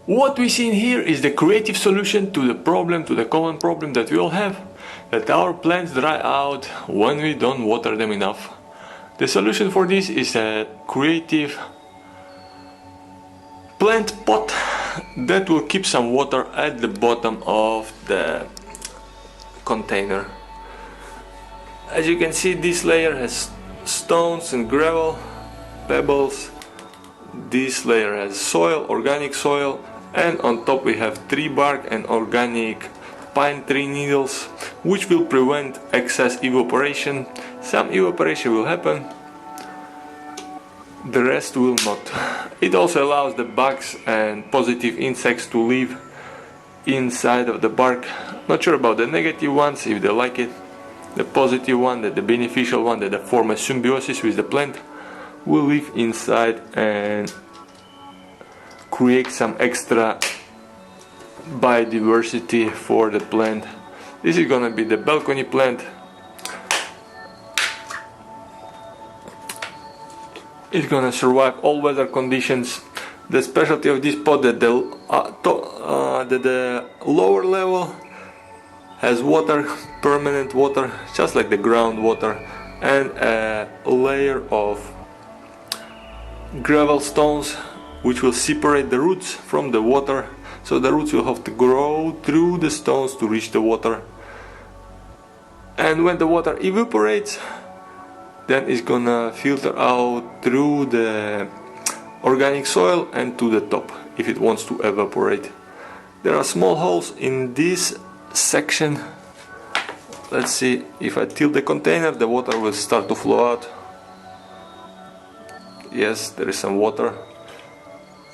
What we see in here is the creative solution to the problem, to the common problem that we all have, that our plants dry out when we don't water them enough. The solution for this is a creative plant pot that will keep some water at the bottom of the container. As you can see, this layer has stones and gravel, pebbles. This layer has soil, organic soil, and on top we have tree bark and organic pine tree needles, which will prevent excess evaporation. Some evaporation will happen, the rest will not. It also allows the bugs and positive insects to live inside of the bark. Not sure about the negative ones, if they like it. The positive one, the beneficial one, that form a symbiosis with the plant, will live inside and create some extra biodiversity for the plant. This is gonna be the balcony plant. It's gonna survive all weather conditions. The specialty of this pot that the lower level has water, permanent water, just like the groundwater, and a layer of gravel stones which will separate the roots from the water, so the roots will have to grow through the stones to reach the water. And when the water evaporates, then it's gonna filter out through the organic soil and to the top if it wants to evaporate. There are small holes in this section. Let's see, if I tilt the container, the water will start to flow out. Yes, there is some water.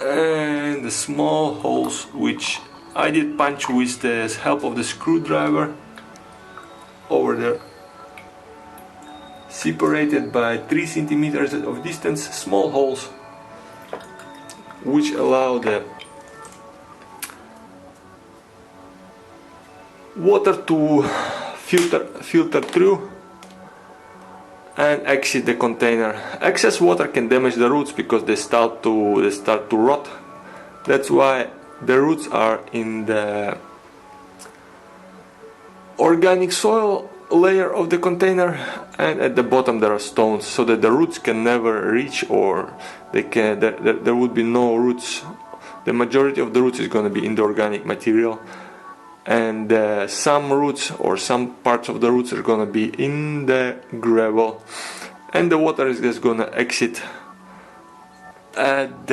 And the small holes which I did punch with the help of the screwdriver over there, separated by 3 centimeters of distance, small holes which allow the water to filter through and exit the container. Excess water can damage the roots because they start to rot. That's why the roots are in the organic soil layer of the container, and at the bottom there are stones, so that the roots can never reach, or there would be no roots. The majority of the roots is going to be in the organic material, and some roots or some parts of the roots are going to be in the gravel, and the water is just going to exit at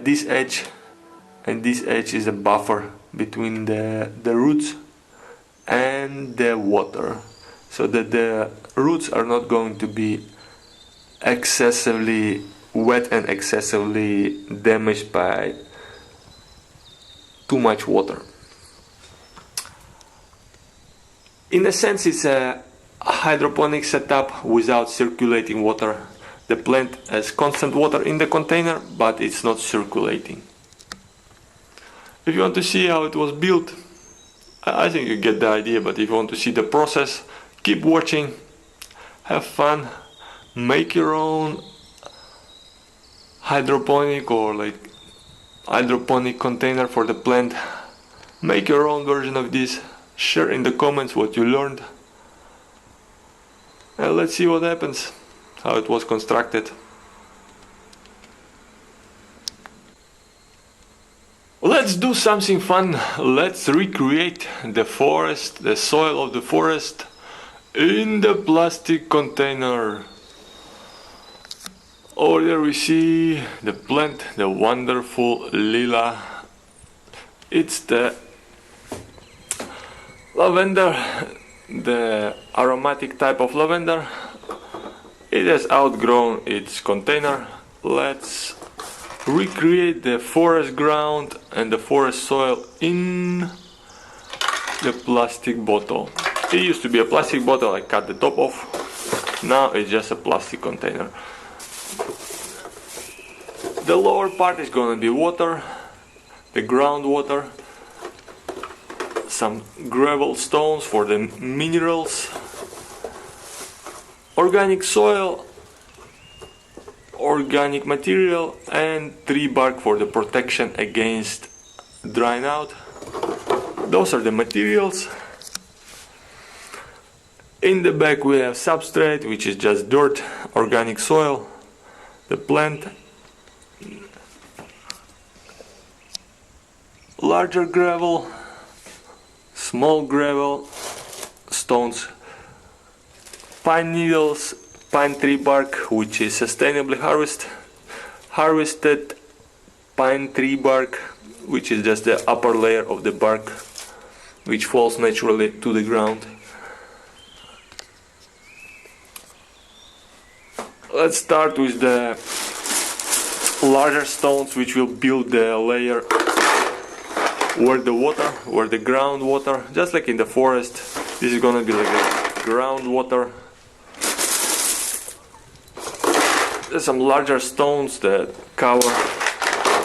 this edge, and this edge is a buffer between the roots and the water, so that the roots are not going to be excessively wet and excessively damaged by too much water. In a sense, it's a hydroponic setup without circulating water. The plant has constant water in the container, but it's not circulating. If you want to see how it was built, I think you get the idea, but if you want to see the process, keep watching, have fun, make your own hydroponic or like hydroponic container for the plant. Make your own version of this, share in the comments what you learned, and let's see what happens, how it was constructed. Let's do something fun. Let's recreate the forest, the soil of the forest, in the plastic container. Over there we see the plant, the wonderful lila. It's the lavender, the aromatic type of lavender. It has outgrown its container. Let's recreate the forest ground and the forest soil in the plastic bottle. It used to be a plastic bottle, I cut the top off. Now it's just a plastic container. The lower part is going to be water, the groundwater, some gravel stones for the minerals, organic soil organic material, and tree bark for the protection against drying out. Those are the materials. In the back we have substrate, which is just dirt, organic soil, the plant, larger gravel, small gravel, stones, pine needles, pine tree bark, which is sustainably harvested pine tree bark, which is just the upper layer of the bark, which falls naturally to the ground. Let's start with the larger stones, which will build the layer where the groundwater, just like in the forest, this is gonna be like a groundwater. There's some larger stones that cover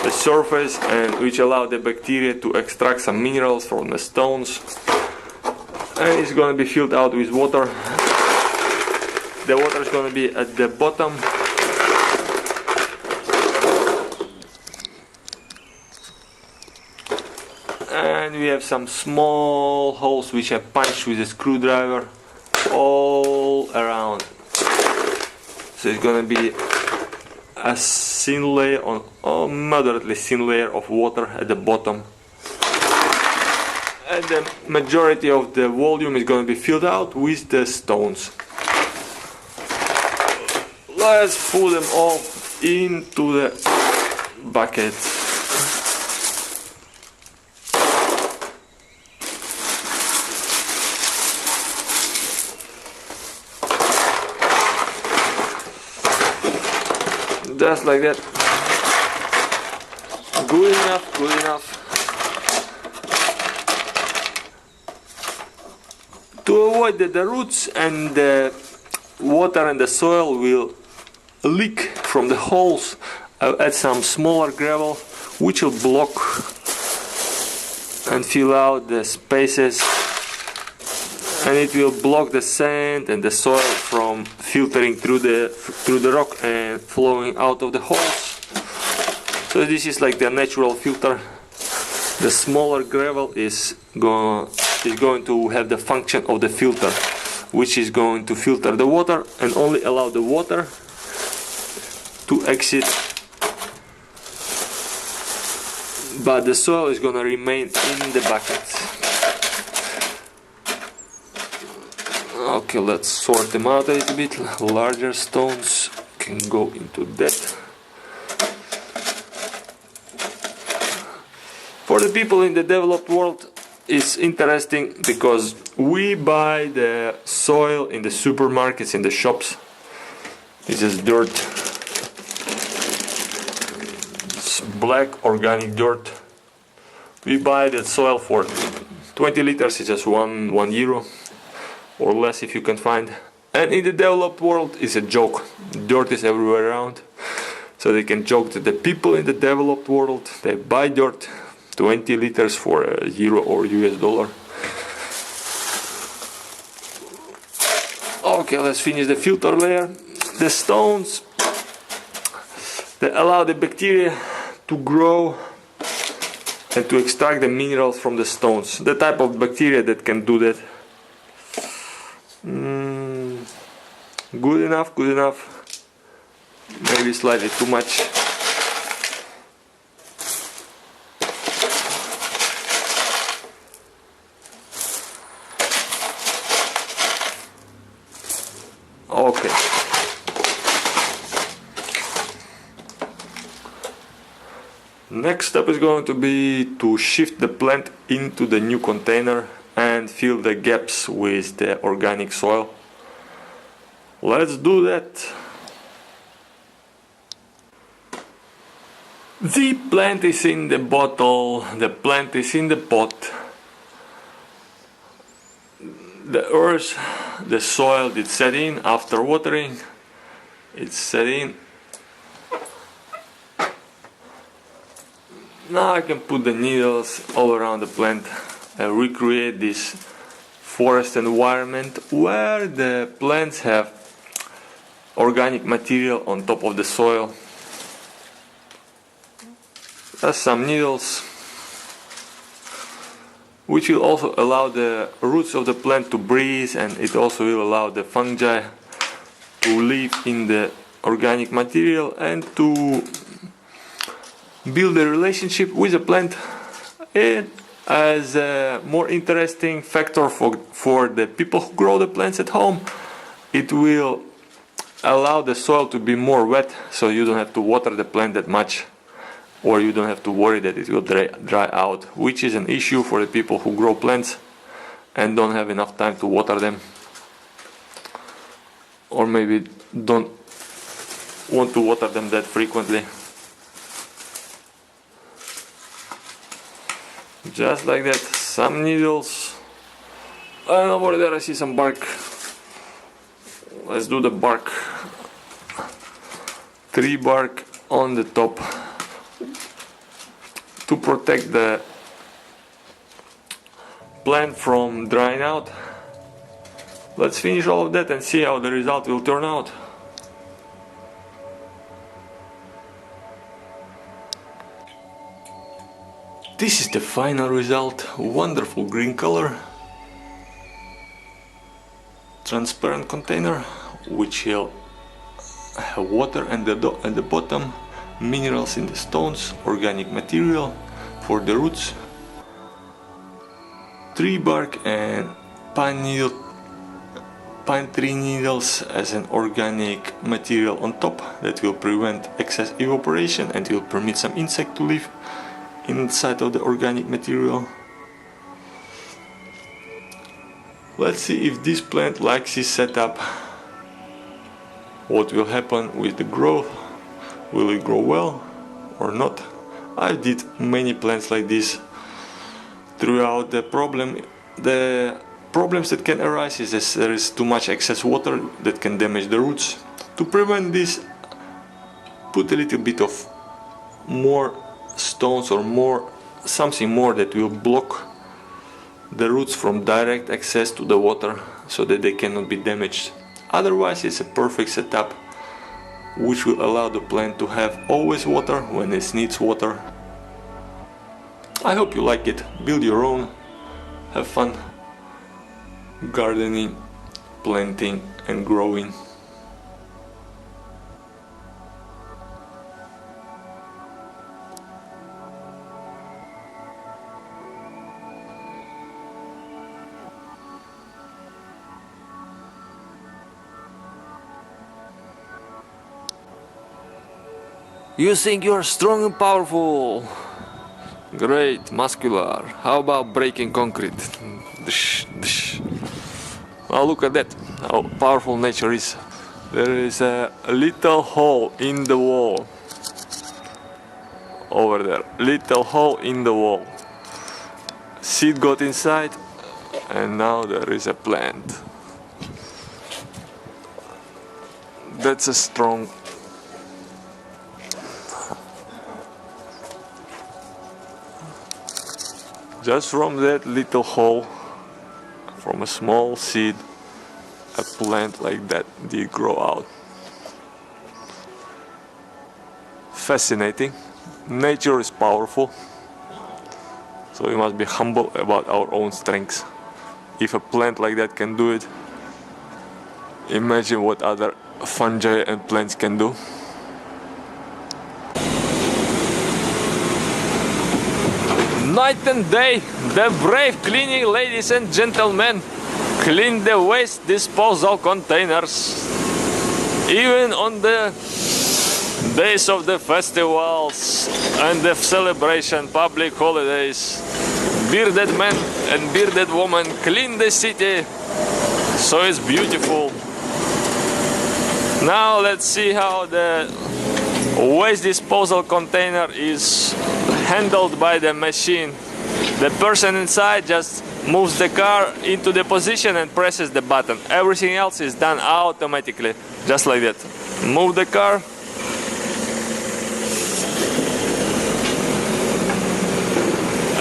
the surface and which allow the bacteria to extract some minerals from the stones, and it's gonna be filled out with water. The water is gonna be at the bottom. And we have some small holes which I punched with a screwdriver all around. So it's gonna be a thin layer or moderately thin layer of water at the bottom. And the majority of the volume is gonna be filled out with the stones. Let's put them all into the bucket. Just like that. Good enough, good enough. To avoid that the roots and the water and the soil will leak from the holes, I'll add some smaller gravel which will block and fill out the spaces, and it will block the sand and the soil from filtering through the rock and flowing out of the holes. So this is like the natural filter. The smaller gravel is going to have the function of the filter, which is going to filter the water and only allow the water to exit, but the soil is going to remain in the bucket. Okay, let's sort them out a little bit. Larger stones can go into that. For the people in the developed world, it's interesting because we buy the soil in the supermarkets, in the shops. It's just dirt. It's black organic dirt. We buy that soil for 20 liters, it's just one euro or less if you can find. And in the developed world, it's a joke. Dirt is everywhere around. So they can joke that the people in the developed world, they buy dirt, 20 liters for a euro or US dollar. Okay, let's finish the filter layer. The stones that allow the bacteria to grow and to extract the minerals from the stones. The type of bacteria that can do that. Good enough, good enough. Maybe slightly too much. Okay. Next step is going to be to shift the plant into the new container and fill the gaps with the organic soil. Let's do that. The plant is in the bottle, the plant is in the pot. The earth, the soil did set in after watering. It's set in. Now I can put the needles all around the plant and recreate this forest environment where the plants have organic material on top of the soil. There's some needles, which will also allow the roots of the plant to breathe, and it also will allow the fungi to live in the organic material and to build a relationship with the plant. And as a more interesting factor for the people who grow the plants at home, it will allow the soil to be more wet, so you don't have to water the plant that much, or you don't have to worry that it will dry out, which is an issue for the people who grow plants and don't have enough time to water them, or maybe don't want to water them that frequently. Just like that, some needles, and over there I see some bark. Let's do the bark. Tree bark on the top to protect the plant from drying out. Let's finish all of that and see how the result will turn out. This is the final result. Wonderful green color. Transparent container which will have water at the bottom, minerals in the stones, organic material for the roots, tree bark and pine tree needles as an organic material on top that will prevent excess evaporation and will permit some insect to live inside of the organic material. Let's see if this plant likes this setup. What will happen with the growth? Will it grow well or not? I did many plants like this. Throughout the problems that can arise is that there is too much excess water that can damage the roots. To prevent this, put a little bit of more stones or something more that will block the roots from direct access to the water so that they cannot be damaged. Otherwise, it's a perfect setup which will allow the plant to have always water when it needs water. I hope you like it. Build your own, have fun gardening, planting and growing. You think you're strong and powerful. Great, muscular. How about breaking concrete? Now look at that, how powerful nature is. There is a little hole in the wall. Over there, little hole in the wall. Seed got inside and now there is a plant. That's a strong. Just from that little hole, from a small seed, a plant like that did grow out. Fascinating. Nature is powerful, so we must be humble about our own strengths. If a plant like that can do it, imagine what other fungi and plants can do. Night and day, the brave cleaning ladies and gentlemen clean the waste disposal containers. Even on the days of the festivals and the celebration, public holidays, bearded men and bearded women clean the city, so it's beautiful. Now let's see how the waste disposal container is handled by the machine. The person inside just moves the car into the position and presses the button. Everything else is done automatically, just like that. Move the car.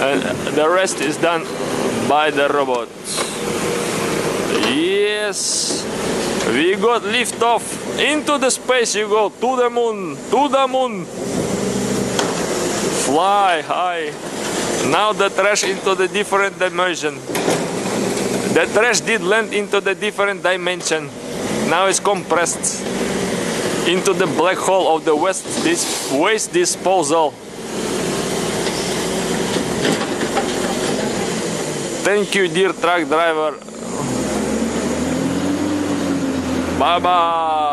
And the rest is done by the robot. Yes. We got lift off into the space. You go to the moon, to the moon. Fly high. Now the trash into the different dimension. The trash did land into the different dimension. Now it's compressed into the black hole of the waste disposal. Thank you, dear truck driver. Bye bye.